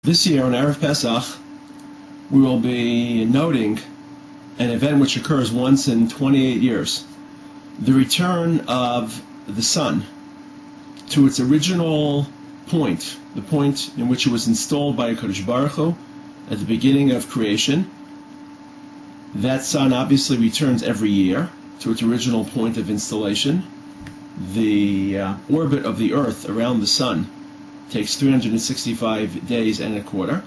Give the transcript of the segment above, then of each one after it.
This year on Erev Pesach, we will be noting an event which occurs once in 28 years. The return of the sun to its original point, the point in which it was installed by HaKadosh Baruch Hu at the beginning of creation. That sun obviously returns every year to its original point of installation. The orbit of the Earth around the sun takes 365 days and a quarter.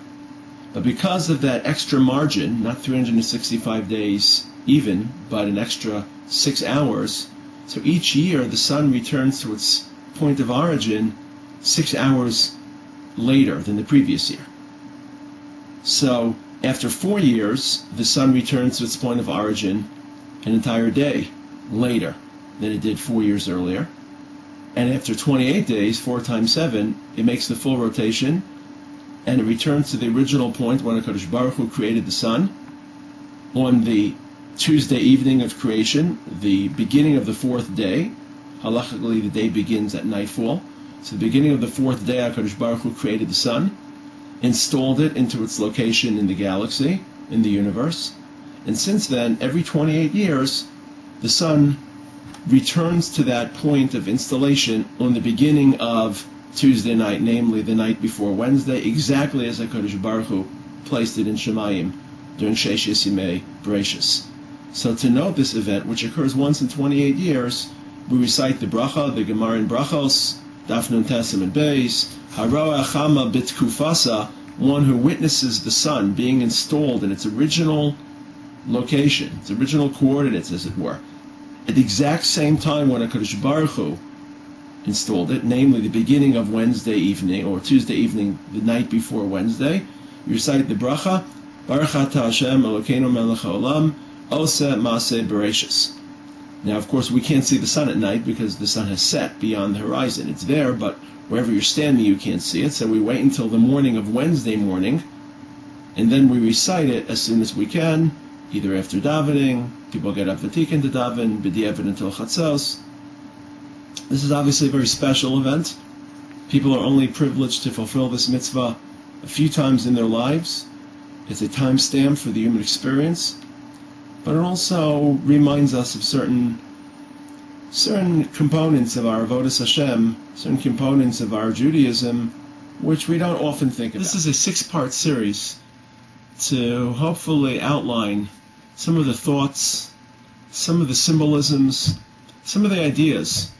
But because of that extra margin, not 365 days even, but an extra 6 hours, so each year the sun returns to its point of origin 6 hours later than the previous year. So after 4 years, the sun returns to its point of origin an entire day later than it did 4 years earlier. And after 28 days, 4 times 7, it makes the full rotation, and it returns to the original point when HaKadosh Baruch Hu created the sun. On the Tuesday evening of creation, the beginning of the 4th day, halachically the day begins at nightfall, so the beginning of the 4th day, HaKadosh Baruch Hu created the sun, installed it into its location in the galaxy, in the universe, and since then, every 28 years, the sun returns to that point of installation on the beginning of Tuesday night, namely the night before Wednesday, exactly as HaKadosh Baruch Hu placed it in Shemayim during Sheshes Yimei Bereshis. So to note this event, which occurs once in 28 years, we recite the bracha, the Gemara in Brachos, Daf Nun Tesem and Beis, Haroa Hachamah B'Tkufasa, one who witnesses the sun being installed in its original location, its original coordinates, as it were, at the exact same time when HaKadosh Baruch Hu installed it, namely the beginning of Wednesday evening, or Tuesday evening, the night before Wednesday, you recite the bracha, birchat Hashem Elokeinu melech haolam, oseh maaseh bereshis. Now, of course, we can't see the sun at night because the sun has set beyond the horizon. It's there, but wherever you're standing, you can't see it. So we wait until the morning of Wednesday morning, and then we recite it as soon as we can, either after davening, people get up v'tikin to daven, b'diavad until chatzos. This is obviously a very special event. People are only privileged to fulfill this mitzvah a few times in their lives. It's a time stamp for the human experience, but it also reminds us of certain components of our avodas Hashem, certain components of our Judaism, which we don't often think about. This is a 6-part series to hopefully outline some of the thoughts, some of the symbolisms, some of the ideas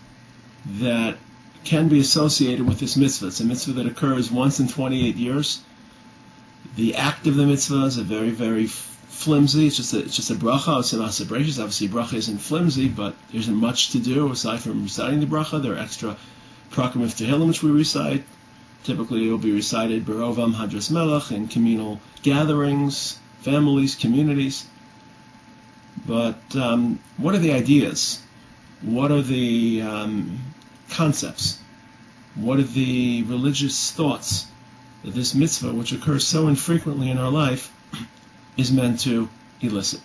that can be associated with this mitzvah. It's a mitzvah that occurs once in 28 years. The act of the mitzvah is a very, very flimsy. It's just a bracha. It's a maaseh bereshis. Obviously, bracha isn't flimsy, but there isn't much to do aside from reciting the bracha. There are extra prakim of tehillim which we recite. Typically, it will be recited berovam hadras melech in communal gatherings, families, communities. But what are the ideas? What are the concepts? What are the religious thoughts that this mitzvah, which occurs so infrequently in our life, is meant to elicit?